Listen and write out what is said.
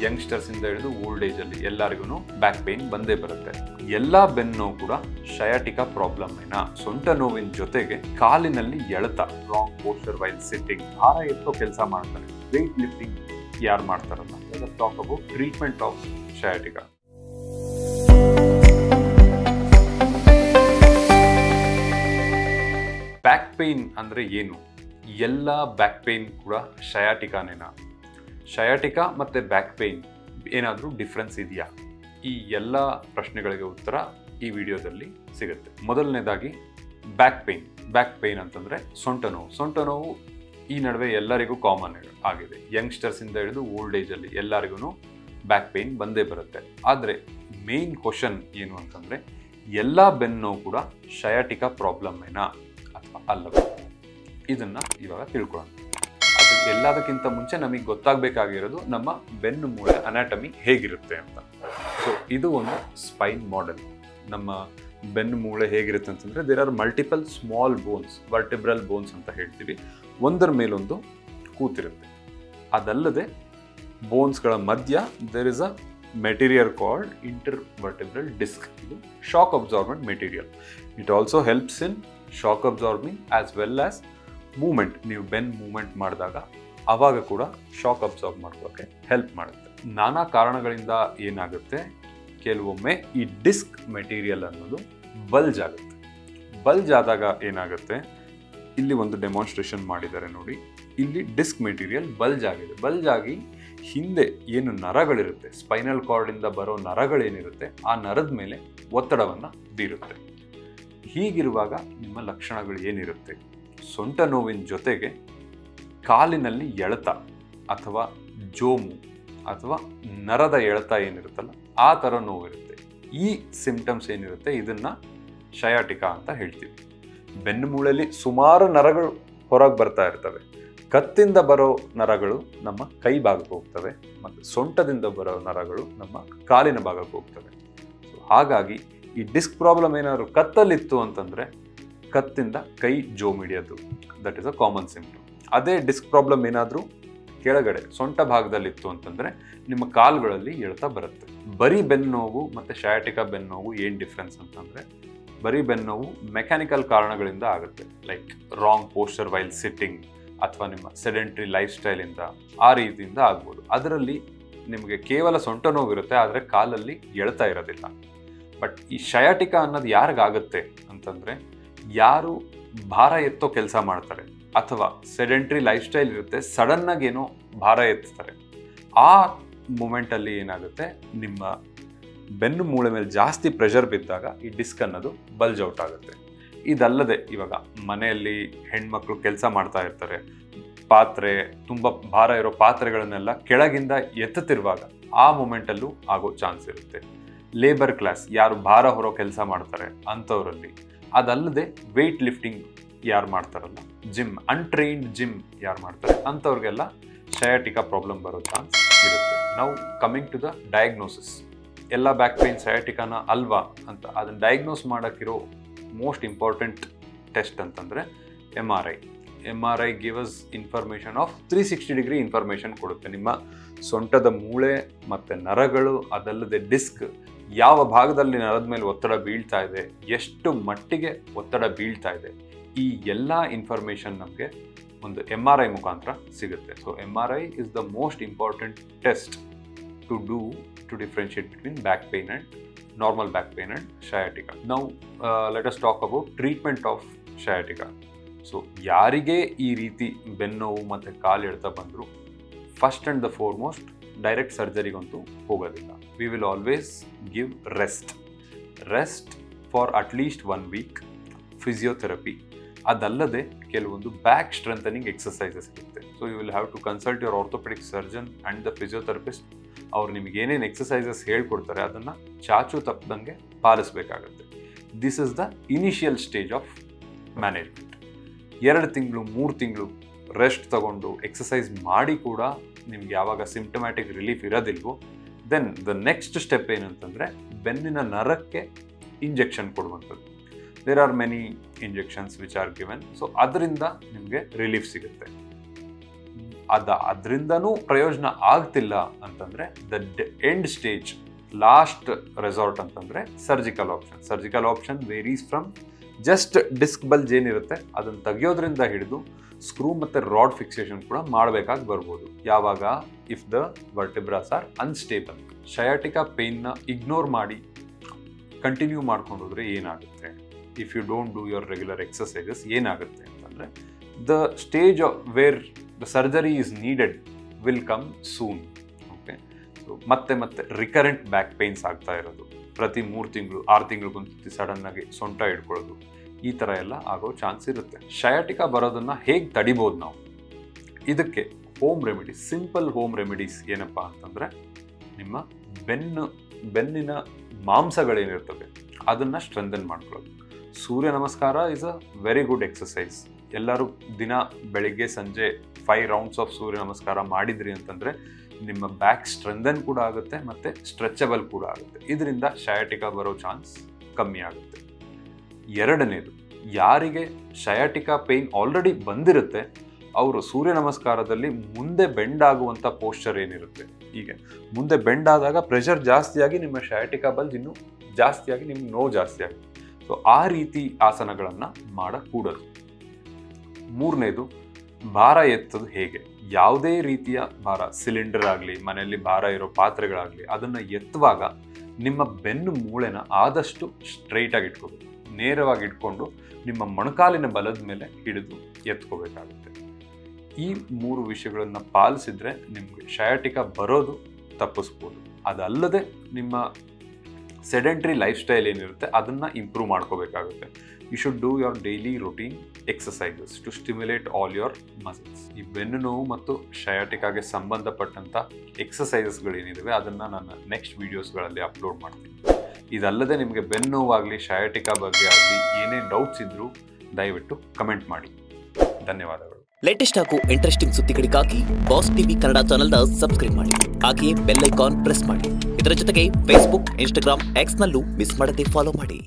Youngsters ಇಂದ ಹಿಡಿದು old age ಅಲ್ಲಿ ಎಲ್ಲರಿಗೂ ಬ್ಯಾಕ್ ಪೇನ್ ಬಂದೇ ಬರುತ್ತೆ. ಎಲ್ಲಾ ಬೆನ್ನು ನೋವು ಕೂಡ ಶಯಾಟಿಕಾ ಪ್ರಾಬ್ಲಮ್ ಏನ. ಸೊಂಟ ನೋವಿನ ಜೊತೆಗೆ ಕಾಲಿನಲ್ಲಿ ಎಳೆತ, ರಾಂಗ್ ಪೋಸ್ಚರ್ ವೈಲ್ ಸಿಟ್ಟಿಂಗ್, ಭಾರ ಎತ್ತೋ ಕೆಲಸ ಮಾಡ್ತಾರೆ, ವೆಯ್ಟ್ ಲಿಫ್ಟಿಂಗ್ ಯಾರು ಮಾಡ್ತಾರಲ್ಲ, let's talk about treatment of sciatica. Back pain ಅಂದ್ರೆ ಏನು? ಎಲ್ಲ ಬ್ಯಾಕ್ ಪೇನ್ ಕೂಡ ಶಯಾಟಿಕಾನೇನಾ? ಶಯಾಟಿಕಾ ಮತ್ತು ಬ್ಯಾಕ್ ಪೇನ್ ಏನಾದರೂ ಡಿಫ್ರೆನ್ಸ್ ಇದೆಯಾ? ಈ ಎಲ್ಲ ಪ್ರಶ್ನೆಗಳಿಗೆ ಉತ್ತರ ಈ ವಿಡಿಯೋದಲ್ಲಿ ಸಿಗುತ್ತೆ. ಮೊದಲನೇದಾಗಿ ಬ್ಯಾಕ್ ಪೇನ್ ಅಂತಂದರೆ ಸೊಂಟ ನೋವು ಈ ನಡುವೆ ಎಲ್ಲರಿಗೂ ಕಾಮನ್ ಆಗಿದೆ. ಯಂಗ್ಸ್ಟರ್ಸಿಂದ ಹಿಡಿದು ಓಲ್ಡ್ ಏಜಲ್ಲಿ ಎಲ್ಲರಿಗೂ ಬ್ಯಾಕ್ ಪೇನ್ ಬಂದೇ ಬರುತ್ತೆ. ಆದರೆ ಮೇನ್ ಕ್ವಶನ್ ಏನು ಅಂತಂದರೆ, ಎಲ್ಲ ಬೆನ್ನು ನೋವು ಕೂಡ ಶಯಾಟಿಕಾ ಪ್ರಾಬ್ಲಮ್ ಏನಾ ಅಥವಾ ಅಲ್ಲವಾ? ಇದನ್ನು ಇವಾಗ ತಿಳ್ಕೊಳ್ಳೋಣ. ಅದು ಎಲ್ಲದಕ್ಕಿಂತ ಮುಂಚೆ ನಮಗೆ ಗೊತ್ತಾಗಬೇಕಾಗಿರೋದು ನಮ್ಮ ಬೆನ್ನು ಮೂಳೆ ಅನಾಟಮಿ ಹೇಗಿರುತ್ತೆ ಅಂತ. ಸೊ ಇದು ಒಂದು ಸ್ಪೈನ್ ಮಾಡೆಲ್. ನಮ್ಮ ಬೆನ್ನು ಮೂಳೆ ಹೇಗಿರುತ್ತೆ ಅಂತಂದರೆ, there are multiple small bones, vertebral bones ಅಂತ ಹೇಳ್ತೀವಿ, ಒಂದರ ಮೇಲೊಂದು ಕೂತಿರುತ್ತೆ. ಅದಲ್ಲದೆ ಬೋನ್ಸ್ಗಳ ಮಧ್ಯ there is a material called intervertebral disc. ಇದು shock absorbent material. It also helps in shock absorbing as well as movement. ನೀವು ಬೆನ್ ಮೂಮೆಂಟ್ ಮಾಡಿದಾಗ ಆವಾಗ ಕೂಡ ಶಾಕ್ ಅಬ್ಸಾರ್ಬ್ ಮಾಡೋಕ್ಕೆ ಹೆಲ್ಪ್ ಮಾಡುತ್ತೆ. ನಾನಾ ಕಾರಣಗಳಿಂದ ಏನಾಗುತ್ತೆ, ಕೆಲವೊಮ್ಮೆ ಈ ಡಿಸ್ಕ್ ಮೆಟೀರಿಯಲ್ ಅನ್ನೋದು ಬಲ್ಜ್ ಆಗುತ್ತೆ. ಬಲ್ಜ್ ಆದಾಗ ಏನಾಗುತ್ತೆ, ಇಲ್ಲಿ ಒಂದು ಡೆಮಾನ್ಸ್ಟ್ರೇಷನ್ ಮಾಡಿದ್ದಾರೆ ನೋಡಿ. ಇಲ್ಲಿ ಡಿಸ್ಕ್ ಮೆಟೀರಿಯಲ್ ಬಲ್ಜ್ ಆಗಿದೆ. ಬಲ್ಜ್ ಆಗಿ ಹಿಂದೆ ಏನು ನರಗಳಿರುತ್ತೆ, ಸ್ಪೈನಲ್ ಕಾರ್ಡಿಂದ ಬರೋ ನರಗಳೇನಿರುತ್ತೆ, ಆ ನರದ ಮೇಲೆ ಒತ್ತಡವನ್ನು ಬೀರುತ್ತೆ. ಹೀಗಿರುವಾಗ ನಿಮ್ಮ ಲಕ್ಷಣಗಳು ಏನಿರುತ್ತೆ? ಸೊಂಟ ನೋವಿನ ಜೊತೆಗೆ ಕಾಲಿನಲ್ಲಿ ಎಳೆತ ಅಥವಾ ಜೋಮು ಅಥವಾ ನರದ ಎಳೆತ ಏನಿರುತ್ತಲ್ಲ, ಆ ಥರ ನೋವಿರುತ್ತೆ. ಈ ಸಿಂಪ್ಟಮ್ಸ್ ಏನಿರುತ್ತೆ, ಇದನ್ನು ಶಯಾಟಿಕಾ ಅಂತ ಹೇಳ್ತೀವಿ. ಬೆನ್ನು ಮೂಳೆಯಲ್ಲಿ ಸುಮಾರು ನರಗಳು ಹೊರಗೆ ಬರ್ತಾ ಇರ್ತವೆ. ಕತ್ತಿಂದ ಬರೋ ನರಗಳು ನಮ್ಮ ಕೈ ಭಾಗಕ್ಕೆ ಹೋಗ್ತವೆ ಮತ್ತು ಸೊಂಟದಿಂದ ಬರೋ ನರಗಳು ನಮ್ಮ ಕಾಲಿನ ಭಾಗಕ್ಕೆ ಹೋಗ್ತವೆ. ಸೊ ಹಾಗಾಗಿ ಈ ಡಿಸ್ಕ್ ಪ್ರಾಬ್ಲಮ್ ಏನಾದರೂ ಕತ್ತಲ್ಲಿತ್ತು ಅಂತಂದರೆ ಕತ್ತಿಂದ ಕೈ ಜೋಮ್ ಹಿಡಿಯೋದು, that is a common symptom. ಅದೇ ಡಿಸ್ಕ್ ಪ್ರಾಬ್ಲಮ್ ಏನಾದರೂ ಕೆಳಗಡೆ ಸೊಂಟ ಭಾಗದಲ್ಲಿತ್ತು ಅಂತಂದರೆ ನಿಮ್ಮ ಕಾಲುಗಳಲ್ಲಿ ಎಳೆತ ಬರುತ್ತೆ. ಬರೀ ಬೆನ್ನು ನೋವು ಮತ್ತು ಶಯಾಟಿಕಾ ಬೆನ್ನು ನೋವು ಏನು ಡಿಫ್ರೆನ್ಸ್ ಅಂತಂದರೆ, ಬರೀ ಬೆನ್ನು ನೋವು ಮೆಕ್ಯಾನಿಕಲ್ ಕಾರಣಗಳಿಂದ ಆಗುತ್ತೆ, like wrong posture while sitting ಅಥವಾ ನಿಮ್ಮ ಸೆಡೆಂಟ್ರಿ ಲೈಫ್ ಸ್ಟೈಲಿಂದ, ಆ ರೀತಿಯಿಂದ ಆಗ್ಬೋದು. ಅದರಲ್ಲಿ ನಿಮಗೆ ಕೇವಲ ಸೊಂಟ ನೋವಿರುತ್ತೆ, ಆದರೆ ಕಾಲಲ್ಲಿ ಎಳೆತ ಇರೋದಿಲ್ಲ. ಬಟ್ ಈ ಶಯಾಟಿಕಾ ಅನ್ನೋದು ಯಾರಿಗಾಗುತ್ತೆ ಅಂತಂದರೆ, ಯಾರು ಭಾರ ಎತ್ತೋ ಕೆಲಸ ಮಾಡ್ತಾರೆ ಅಥವಾ ಸೆಡೆಂಟ್ರಿ ಲೈಫ್ ಸ್ಟೈಲ್ ಇರುತ್ತೆ, ಸಡನ್ನಾಗಿ ಏನೋ ಭಾರ ಎತ್ತಾರೆ, ಆ ಮೂಮೆಂಟಲ್ಲಿ ಏನಾಗುತ್ತೆ, ನಿಮ್ಮ ಬೆನ್ನು ಮೂಳೆ ಮೇಲೆ ಜಾಸ್ತಿ ಪ್ರೆಷರ್ ಬಿದ್ದಾಗ ಈ ಡಿಸ್ಕ್ ಅನ್ನೋದು ಬಲ್ಜ್ ಔಟ್ ಆಗುತ್ತೆ. ಇದಲ್ಲದೆ ಇವಾಗ ಮನೆಯಲ್ಲಿ ಹೆಣ್ಮಕ್ಳು ಕೆಲಸ ಮಾಡ್ತಾ ಇರ್ತಾರೆ, ಪಾತ್ರೆ ತುಂಬ ಭಾರ ಇರೋ ಪಾತ್ರೆಗಳನ್ನೆಲ್ಲ ಕೆಳಗಿಂದ ಎತ್ತುತ್ತಿರುವಾಗ ಆ ಮೂಮೆಂಟಲ್ಲೂ ಆಗೋ ಚಾನ್ಸ್ ಇರುತ್ತೆ. ಲೇಬರ್ ಕ್ಲಾಸ್ ಯಾರು ಭಾರ ಹೊರೋ ಕೆಲಸ ಮಾಡ್ತಾರೆ ಅಂಥವರಲ್ಲಿ. ಅದಲ್ಲದೆ ವೆಯ್ಟ್ ಲಿಫ್ಟಿಂಗ್ ಯಾರು ಮಾಡ್ತಾರಲ್ಲ, ಅನ್ಟ್ರೈನ್ಡ್ ಜಿಮ್ ಯಾರು ಮಾಡ್ತಾರೆ ಅಂಥವ್ರಿಗೆಲ್ಲ ಶಯಾಟಿಕಾ ಪ್ರಾಬ್ಲಮ್ ಬರೋ ಚಾನ್ಸ್ ಇರುತ್ತೆ. ನಾವು ಕಮಿಂಗ್ ಟು ದ ಡಯಾಗ್ನೋಸಿಸ್. ಎಲ್ಲ ಬ್ಯಾಕ್ ಪೇನ್ ಶಯಾಟಿಕಾನ ಅಲ್ವಾ ಅಂತ ಅದನ್ನು ಡಯಾಗ್ನೋಸ್ ಮಾಡೋಕ್ಕಿರೋ ಮೋಸ್ಟ್ ಇಂಪಾರ್ಟೆಂಟ್ ಟೆಸ್ಟ್ ಅಂತಂದರೆ MRI gives information of 360 degree information ಕೊಡುತ್ತೆ. ನಿಮ್ಮ ಸೊಂಟದ ಮೂಳೆ ಮತ್ತು ನರಗಳು, ಅದಲ್ಲದೆ ಡಿಸ್ಕ್ ಯಾವ ಭಾಗದಲ್ಲಿ ನರದ ಮೇಲೆ ಒತ್ತಡ ಬೀಳ್ತಾ ಇದೆ, ಎಷ್ಟು ಮಟ್ಟಿಗೆ ಒತ್ತಡ ಬೀಳ್ತಾ ಇದೆ, ಈ ಎಲ್ಲ ಇನ್ಫಾರ್ಮೇಷನ್ ನಮಗೆ ಒಂದು MRI ಮುಖಾಂತರ ಸಿಗುತ್ತೆ. So MRI is the most important test to do to differentiate between back pain and normal back pain and sciatica. Now let us talk about treatment of sciatica. So ಯಾರಿಗೆ ಈ ರೀತಿ ಬೆನ್ನೋವು ಮತ್ತು ಕಾಲು ಎಳೆತ ಬಂದರೂ, first and the foremost direct ಸರ್ಜರಿಗಂತೂ ಹೋಗೋದಿಲ್ಲ. We will always give rest for at least 1 week, physiotherapy. ಅದಲ್ಲದೆ ಕೆಲವೊಂದು ಬ್ಯಾಕ್ ಸ್ಟ್ರೆಂಥನಿಂಗ್ ಎಕ್ಸಸೈಸಸ್ ಇರುತ್ತೆ. So you will have to consult your orthopaedic surgeon and the physiotherapist. ಅವ್ರು ನಿಮಗೆ ಏನೇನು ಎಕ್ಸಸೈಸಸ್ ಹೇಳ್ಕೊಡ್ತಾರೆ ಅದನ್ನು ಚಾಚು ತಪ್ಪದಂಗೆ ಪಾಲಿಸಬೇಕಾಗತ್ತೆ. This is the initial stage of management. 2 ತಿಂಗಳು 3 ತಿಂಗಳು ರೆಸ್ಟ್ ತಗೊಂಡು ಎಕ್ಸಸೈಸ್ ಮಾಡಿ ಕೂಡ ನಿಮ್ಗೆ ಯಾವಾಗ ಸಿಂಪ್ಟಮ್ಯಾಟಿಕ್ ರಿಲೀಫ್ ಇರೋದಿಲ್ವೋ, ದೆನ್ ದ ನೆಕ್ಸ್ಟ್ ಸ್ಟೆಪ್ ಏನಂತಂದರೆ ಬೆನ್ನಿನ ನರಕ್ಕೆ ಇಂಜೆಕ್ಷನ್ ಕೊಡುವಂಥದ್ದು. There are many injections which are given. So ಅದರಿಂದ ನಿಮಗೆ ರಿಲೀಫ್ ಸಿಗುತ್ತೆ. ಅದರಿಂದನೂ ಪ್ರಯೋಜನ ಆಗ್ತಿಲ್ಲ ಅಂತಂದರೆ ಎಂಡ್ ಸ್ಟೇಜ್ ಲಾಸ್ಟ್ ರೆಸಾರ್ಟ್ ಅಂತಂದರೆ surgical option varies from just disc bulge ಏನಿರುತ್ತೆ ಅದನ್ನು ತೆಗಿಯೋದ್ರಿಂದ ಹಿಡಿದು ಸ್ಕ್ರೂ ಮತ್ತು ರಾಡ್ ಫಿಕ್ಸೇಷನ್ ಕೂಡ ಮಾಡಬೇಕಾಗಿ ಬರ್ಬೋದು. ಯಾವಾಗ if the vertebras are unstable. Sciatica ಪೇನ್ನ ಇಗ್ನೋರ್ ಮಾಡಿ ಕಂಟಿನ್ಯೂ ಮಾಡ್ಕೊಂಡೋದ್ರೆ ಏನಾಗುತ್ತೆ, if you don't do your regular exercises ಏನಾಗುತ್ತೆ ಅಂತಂದರೆ the stage where the surgery is needed will come soon. Okay, so ಮತ್ತೆ ರಿಕರೆಂಟ್ ಬ್ಯಾಕ್ ಪೇನ್ಸ್ ಆಗ್ತಾ ಇರೋದು, ಪ್ರತಿ 3 ತಿಂಗಳು 6 ತಿಂಗಳಿಗೊಂದು ಸಡನ್ನಾಗಿ ಸೊಂಟ ಹಿಡ್ಕೊಳ್ಳೋದು, ಈ ಥರ ಎಲ್ಲ ಆಗೋ ಚಾನ್ಸ್ ಇರುತ್ತೆ. ಶಯಾಟಿಕಾ ಬರೋದನ್ನು ಹೇಗೆ ತಡಿಬೋದು ನಾವು? ಇದಕ್ಕೆ home remedies, simple home remedies ಏನಪ್ಪ ಅಂತಂದರೆ ನಿಮ್ಮ ಬೆನ್ನಿನ ಮಾಂಸಗಳೇನಿರ್ತವೆ ಅದನ್ನು ಸ್ಟ್ರೆಂಥನ್ ಮಾಡ್ಕೊಳ್ಳೋದು. ಸೂರ್ಯ ನಮಸ್ಕಾರ is a very good exercise. ಎಲ್ಲರೂ ದಿನ ಬೆಳಿಗ್ಗೆ ಸಂಜೆ 5 ರೌಂಡ್ಸ್ ಆಫ್ ಸೂರ್ಯ ನಮಸ್ಕಾರ ಮಾಡಿದ್ರಿ ಅಂತಂದರೆ ನಿಮ್ಮ ಬ್ಯಾಕ್ ಸ್ಟ್ರೆಂಥನ್ ಕೂಡ ಆಗುತ್ತೆ ಮತ್ತು ಸ್ಟ್ರೆಚಬಲ್ ಕೂಡ ಆಗುತ್ತೆ. ಇದರಿಂದ ಶಯಾಟಿಕಾ ಬರೋ ಚಾನ್ಸ್ ಕಮ್ಮಿ ಆಗುತ್ತೆ. ಎರಡನೇದು, ಯಾರಿಗೆ ಶಯಾಟಿಕಾ ಪೇಯ್ನ್ ಆಲ್ರೆಡಿ ಬಂದಿರುತ್ತೆ ಅವರು ಸೂರ್ಯ ನಮಸ್ಕಾರದಲ್ಲಿ ಮುಂದೆ ಬೆಂಡ್ ಆಗುವಂಥ ಪೋಸ್ಚರ್ ಏನಿರುತ್ತೆ, ಹೀಗೆ ಮುಂದೆ ಬೆಂಡ್ ಆದಾಗ ಪ್ರೆಷರ್ ಜಾಸ್ತಿಯಾಗಿ ನಿಮ್ಮ ಶಯಾಟಿಕಾ ಬಲ್ಜ್ ಇನ್ನೂ ಜಾಸ್ತಿಯಾಗಿ ನಿಮ್ಗೆ ನೋವು ಜಾಸ್ತಿ ಆಗುತ್ತೆ. ಸೊ ಆ ರೀತಿ ಆಸನಗಳನ್ನು ಮಾಡಕೂಡದು. ಮೂರನೇದು, ಭಾರ ಎತ್ತೋದು ಹೇಗೆ? ಯಾವುದೇ ರೀತಿಯ ಭಾರ, ಸಿಲಿಂಡರ್ ಆಗಲಿ, ಮನೆಯಲ್ಲಿ ಭಾರ ಇರೋ ಪಾತ್ರೆಗಳಾಗಲಿ, ಅದನ್ನು ಎತ್ತುವಾಗ ನಿಮ್ಮ ಬೆನ್ನು ಮೂಳೆನ ಆದಷ್ಟು ಸ್ಟ್ರೈಟಾಗಿ ಇಟ್ಕೋಬೇಕು. ನೇರವಾಗಿ ಇಟ್ಕೊಂಡು ನಿಮ್ಮ ಮೊಣಕಾಲಿನ ಬಲದ ಮೇಲೆ ಹಿಡಿದು ಎತ್ಕೋಬೇಕಾಗುತ್ತೆ. ಈ 3 ವಿಷಯಗಳನ್ನು ಪಾಲಿಸಿದ್ರೆ ನಿಮಗೆ ಶಯಾಟಿಕಾ ಬರೋದು ತಪ್ಪಿಸ್ಬೋದು. ಅದಲ್ಲದೆ ನಿಮ್ಮ ಸೆಡೆಂಟ್ರಿ ಲೈಫ್ ಸ್ಟೈಲ್ ಏನಿರುತ್ತೆ ಅದನ್ನು ಇಂಪ್ರೂವ್ ಮಾಡ್ಕೋಬೇಕಾಗುತ್ತೆ. You should do your daily routine exercises to stimulate all your muscles. ಈ ಬೆನ್ನು ನೋವು ಮತ್ತು ಶಯಾಟಿಕಾಗೆ ಸಂಬಂಧಪಟ್ಟಂಥ ಎಕ್ಸಸೈಸಸ್ಗಳೇನಿದ್ದಾವೆ ಅದನ್ನು ನಾನು ನೆಕ್ಸ್ಟ್ ವೀಡಿಯೋಸ್ಗಳಲ್ಲಿ ಅಪ್ಲೋಡ್ ಮಾಡ್ತೀನಿ. ಇದಲ್ಲದೆ ನಿಮಗೆ ಬೆನ್ನು ನೋವಾಗಲಿ ಶಯಾಟಿಕಾ ಬಗ್ಗೆ ಆಗಲಿ ಏನೇ ಡೌಟ್ಸ್ ಇದ್ದರೂ ದಯವಿಟ್ಟು ಕಮೆಂಟ್ ಮಾಡಿ. ಧನ್ಯವಾದಗಳು. ಲೇಟೆಸ್ಟ್ ಹಾಗೂ ಇಂಟ್ರೆಸ್ಟಿಂಗ್ ಸುದ್ದಿಗಳಿಗಾಗಿ ಬಾಸ್ ಟಿವಿ ಕನ್ನಡ ಚಾನೆಲ್ನ ಸಬ್ಸ್ಕ್ರೈಬ್ ಮಾಡಿ. ಹಾಗೆಯೇ ಬೆಲ್ ಐಕಾನ್ ಪ್ರೆಸ್ ಮಾಡಿ. ಇದರ ಜೊತೆಗೆ ಫೇಸ್ಬುಕ್, ಇನ್ಸ್ಟಾಗ್ರಾಮ್, ಎಕ್ಸ್ನಲ್ಲೂ ಮಿಸ್ ಮಾಡದೆ ಫಾಲೋ ಮಾಡಿ.